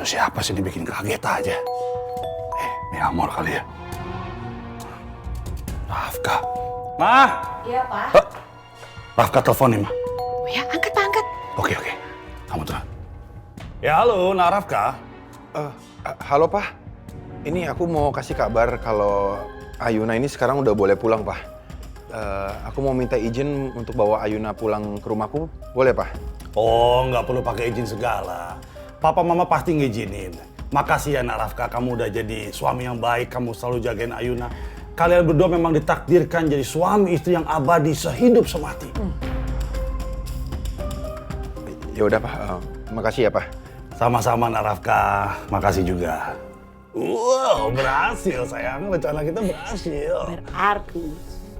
Siapa sih dibikin kaget aja? Ini Amor kali ya? Rafka. Ma! Iya, Pak. Rafka telepon nih, Ma. Oh ya, angkat, Pak, angkat. Oke. Kamu tenang. Ya halo, Nak Rafka. Halo, Pak. Ini aku mau kasih kabar kalau Ayuna ini sekarang udah boleh pulang, Pak. Aku mau minta izin untuk bawa Ayuna pulang ke rumahku. Boleh, Pak? Oh, nggak perlu pakai izin segala. Papa Mama pasti ngizinin. Makasih ya, Nak Rafka. Kamu udah jadi suami yang baik. Kamu selalu jagain Ayuna. Kalian berdua memang ditakdirkan jadi suami istri yang abadi sehidup semati. Ya udah, Pak. Makasih ya, Pak. Sama-sama, Nak Rafka. Makasih juga. Wow, berhasil sayang. Rencana kita berhasil. Berarti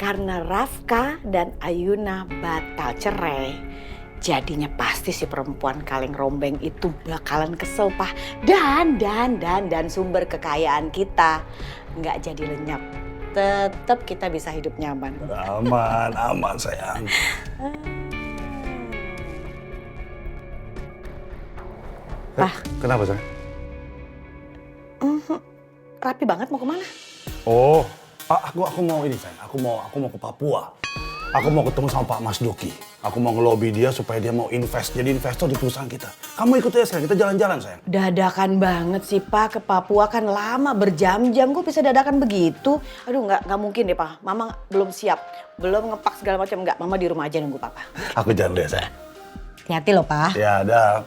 karena Rafka dan Ayuna batal cerai, jadinya pasti si perempuan kaleng rombeng itu bakalan kesel, Pak. Dan sumber kekayaan kita nggak jadi lenyap. Tetap kita bisa hidup nyaman. Aman sayang. Pak. Kenapa sayang? Rapi banget, mau kemana? Oh, aku mau ini sayang. Aku mau ke Papua. Aku mau ketemu sama Pak Mas Duki. Aku mau ngelobi dia supaya dia mau invest, jadi investor di perusahaan kita. Kamu ikut ya sayang, kita jalan-jalan sayang. Dadakan banget sih, Pak. Ke Papua kan lama, berjam-jam. Kok bisa dadakan begitu? Aduh, nggak mungkin deh, Pak. Mama belum siap. Belum ngepak segala macam. Nggak, Mama di rumah aja nunggu Papa. Aku jalan deh sayang. Hati-hati loh, Pak. Ya, dah.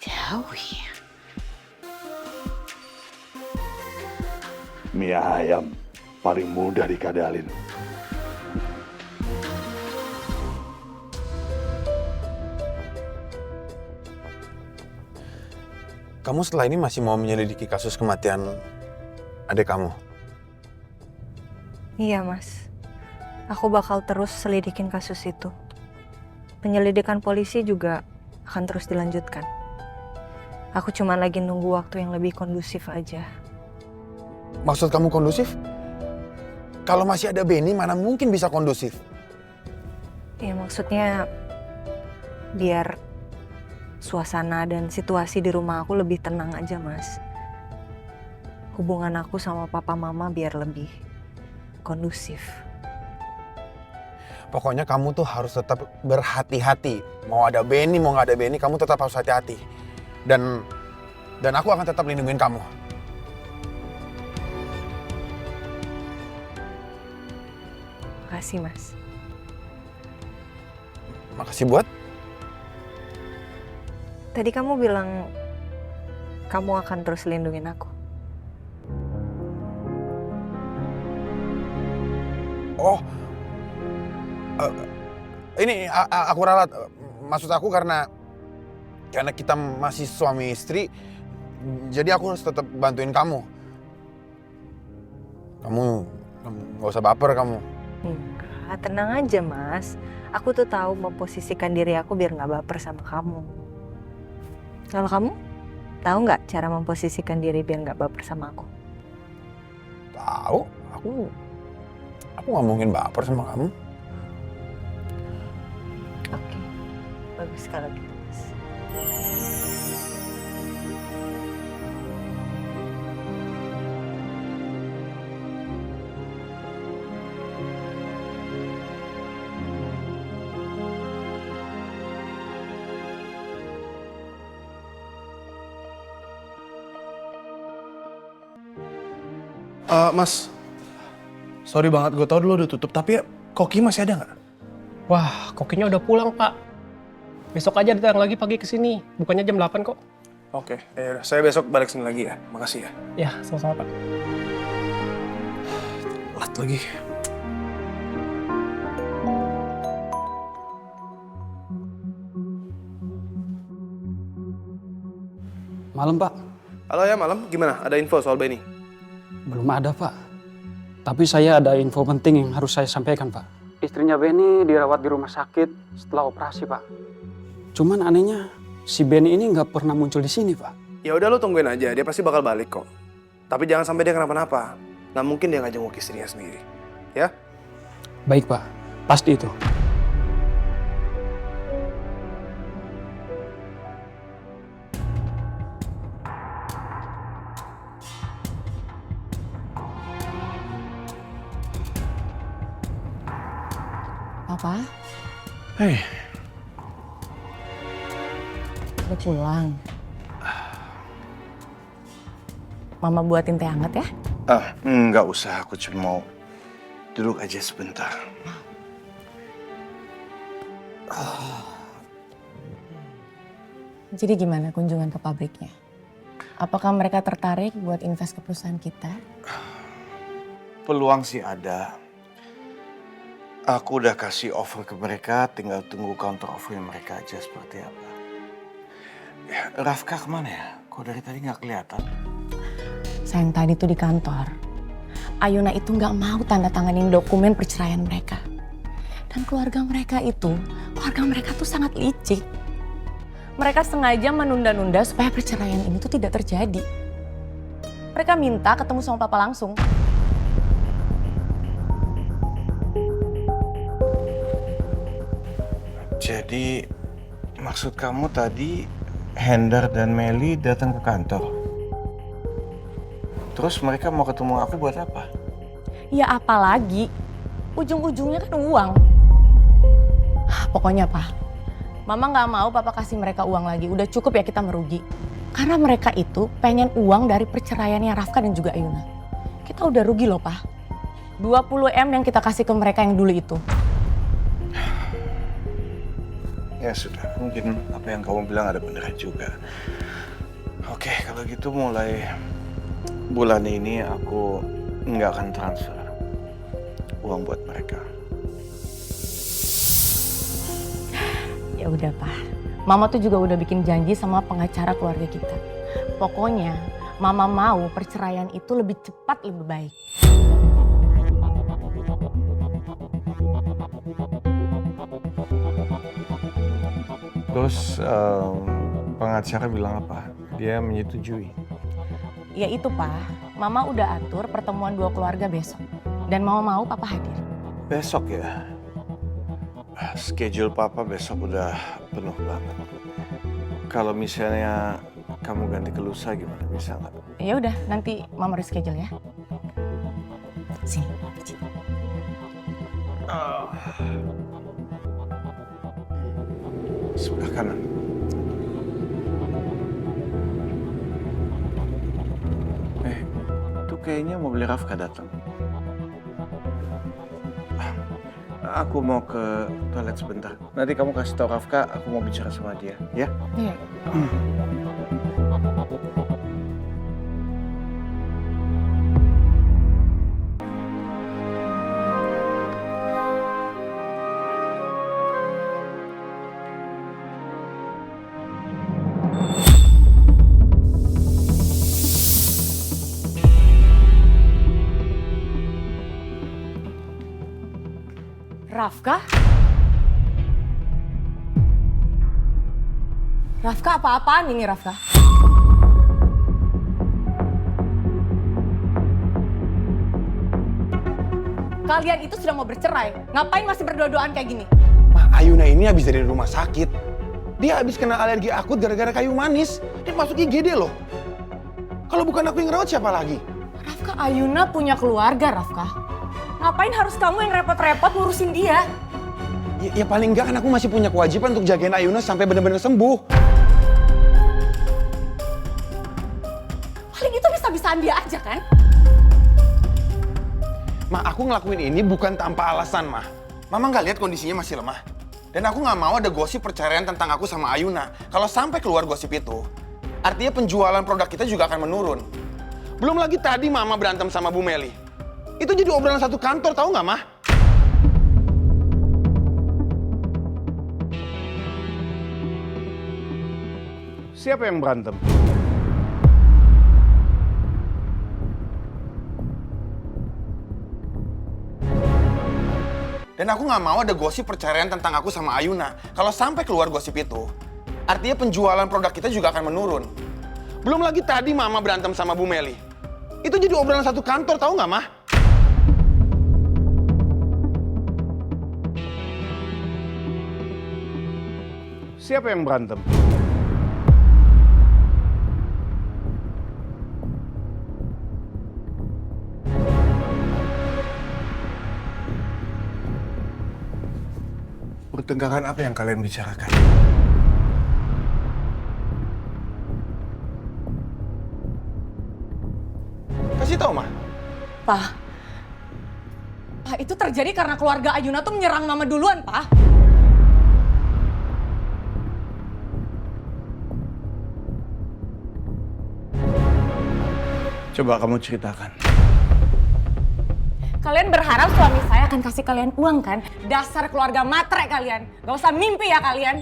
Jauh ya. Mie ayam paling mudah dikadalin. Kamu setelah ini masih mau menyelidiki kasus kematian adik kamu? Iya, Mas. Aku bakal terus selidikin kasus itu. Penyelidikan polisi juga akan terus dilanjutkan. Aku cuma lagi nunggu waktu yang lebih kondusif aja. Maksud kamu kondusif? Kalau masih ada Benny, mana mungkin bisa kondusif? Ya maksudnya biar suasana dan situasi di rumah aku lebih tenang aja, Mas. Hubungan aku sama papa mama biar lebih kondusif. Pokoknya kamu tuh harus tetap berhati-hati. Mau ada Benny, mau nggak ada Benny, kamu tetap harus hati-hati. Dan aku akan tetap lindungin kamu. Makasih, Mas. Makasih buat. Tadi kamu bilang kamu akan terus lindungin aku. Oh, ini aku ralat. Maksud aku karena kita masih suami istri, jadi aku harus tetap bantuin kamu. Kamu nggak usah baper kamu. Enggak, tenang aja, Mas. Aku tuh tahu memposisikan diri aku biar nggak baper sama kamu. Kalau kamu tahu nggak cara memposisikan diri biar nggak baper sama aku? Tahu, aku nggak mungkin baper sama kamu. Oke, bagus kalau gitu, Mas. Mas, sorry banget, gue tau dulu udah tutup, tapi ya Koki masih ada nggak? Wah, kokinya udah pulang, Pak. Besok aja datang lagi pagi ke sini. Bukannya jam 8 kok. Oke, ya udah, saya besok balik sini lagi ya. Makasih ya. Ya, sama-sama, Pak. Telat lagi. Malam, Pak. Halo ya, malam. Gimana? Ada info soal Benny? Belum ada, Pak. Tapi saya ada info penting yang harus saya sampaikan, Pak. Istrinya Benny dirawat di rumah sakit setelah operasi, Pak. Cuman anehnya, si Benny ini nggak pernah muncul di sini, Pak. Ya udah, lo tungguin aja. Dia pasti bakal balik kok. Tapi jangan sampai dia kenapa-napa. Nggak mungkin dia nggak jenguk istrinya sendiri. Ya? Baik, Pak. Pasti itu. Papa, Hei, udah pulang. Mama buatin teh hangat ya? Nggak usah, aku cuma mau duduk aja sebentar. Jadi gimana kunjungan ke pabriknya? Apakah mereka tertarik buat invest ke perusahaan kita? Peluang sih ada. Aku udah kasih offer ke mereka, tinggal tunggu counter offer mereka aja seperti apa. Ya, Rafka kemana ya? Kok dari tadi nggak kelihatan? Sayang tadi tuh di kantor. Ayuna itu nggak mau tanda tanganin dokumen perceraian mereka. Dan keluarga mereka tuh sangat licik. Mereka sengaja menunda-nunda supaya perceraian ini tuh tidak terjadi. Mereka minta ketemu sama papa langsung. Jadi, maksud kamu tadi Hendar dan Meli datang ke kantor? Terus mereka mau ketemu aku buat apa? Ya apalagi, ujung-ujungnya kan uang. Pokoknya Pak, Mama nggak mau Papa kasih mereka uang lagi. Udah cukup ya kita merugi. Karena mereka itu pengen uang dari perceraiannya Rafka dan juga Ayuna. Kita udah rugi loh Pak. 20 M yang kita kasih ke mereka yang dulu itu. Ya sudah, mungkin apa yang kamu bilang ada beneran juga. Oke, kalau gitu mulai bulan ini aku nggak akan transfer uang buat mereka. Ya udah Pak, Mama tuh juga udah bikin janji sama pengacara keluarga kita. Pokoknya Mama mau perceraian itu lebih cepat lebih baik. Terus pengacara bilang apa? Dia menyetujui. Ya itu Pak, Mama udah atur pertemuan dua keluarga besok. Dan Mama mau Papa hadir. Besok ya? Schedule Papa besok udah penuh banget. Kalau misalnya kamu ganti ke lusa gimana? Bisa nggak? Ya udah, nanti Mama reschedule ya. Sini, sini. Sebelah kanan. Itu kayaknya mobil Rafka datang. Aku mau ke toilet sebentar. Nanti kamu kasih tahu Rafka, aku mau bicara sama dia, ya? Iya. Rafka? Rafka apa-apaan ini Rafka? Kalian itu sudah mau bercerai, ngapain masih berdua-duaan kayak gini? Ma, Ayuna ini habis dari rumah sakit. Dia habis kena alergi akut gara-gara kayu manis. Dia masuk IGD loh. Kalau bukan aku yang rawat siapa lagi? Rafka, Ayuna punya keluarga Rafka. Ngapain harus kamu yang repot-repot ngurusin dia? Ya paling enggak kan aku masih punya kewajiban untuk jagain Ayuna sampai benar-benar sembuh. Paling itu bisa-bisaan dia aja kan? Ma, aku ngelakuin ini bukan tanpa alasan, Ma. Mama nggak lihat kondisinya masih lemah. Dan aku nggak mau ada gosip perceraian tentang aku sama Ayuna. Kalau sampai keluar gosip itu, artinya penjualan produk kita juga akan menurun. Belum lagi tadi Mama berantem sama Bu Meli. Itu jadi obrolan satu kantor, tahu nggak, Ma? Siapa yang berantem? Dan aku nggak mau ada gosip perceraian tentang aku sama Ayuna. Kalau sampai keluar gosip itu, artinya penjualan produk kita juga akan menurun. Belum lagi tadi Mama berantem sama Bu Meli. Itu jadi obrolan satu kantor, tahu nggak, Ma? Siapa yang berantem? Pertengkaran apa yang kalian bicarakan? Kasih tahu, Ma. Pak, itu terjadi karena keluarga Ayuna tuh menyerang Mama duluan, Pak. Coba kamu ceritakan. Kalian berharap suami saya akan kasih kalian uang kan? Dasar keluarga matre kalian. Gak usah mimpi ya kalian.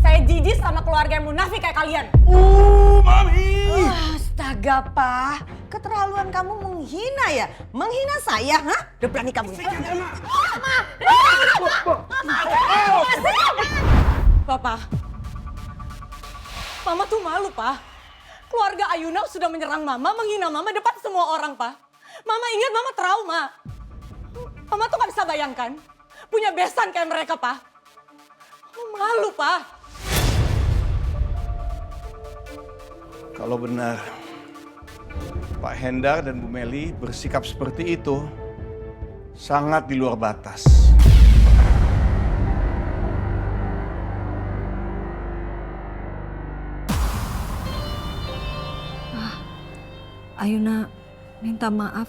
Saya jijik sama keluarga yang munafik kayak kalian. Mami! Astaga, Pak. Keterlaluan kamu menghina ya? Menghina saya, hah? Udah berani kamu. Papa, Mama tuh malu, Pak. Keluarga Ayuna sudah menyerang Mama, menghina Mama depan semua orang, Pak. Mama ingat Mama trauma. Mama tuh gak bisa bayangkan. Punya besan kayak mereka, Pak. Mama malu, Pak. Kalau benar Pak Hendar dan Bu Meli bersikap seperti itu, sangat di luar batas. Ayuna minta maaf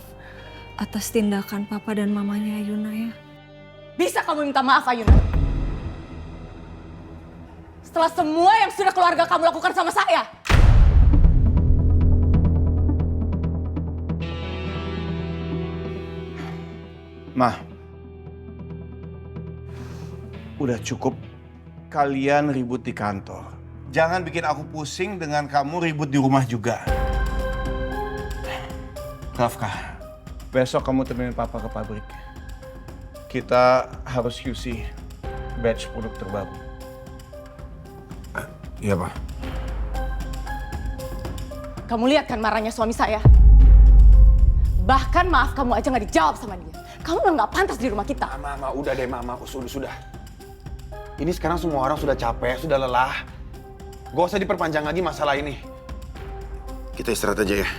atas tindakan papa dan mamanya Ayuna ya. Bisa kamu minta maaf, Ayuna? Setelah semua yang sudah keluarga kamu lakukan sama saya. Ma, udah cukup kalian ribut di kantor. Jangan bikin aku pusing dengan kamu ribut di rumah juga. Rafka, besok kamu temenin Papa ke pabrik. Kita harus QC batch produk terbaru. Iya, Pak. Kamu lihat kan marahnya suami saya? Bahkan maaf kamu aja nggak dijawab sama dia. Kamu memang nggak pantas di rumah kita. Mama, udah deh, Mama. Sudah. Ini sekarang semua orang sudah capek, sudah lelah. Gak usah diperpanjang lagi masalah ini. Kita istirahat aja ya.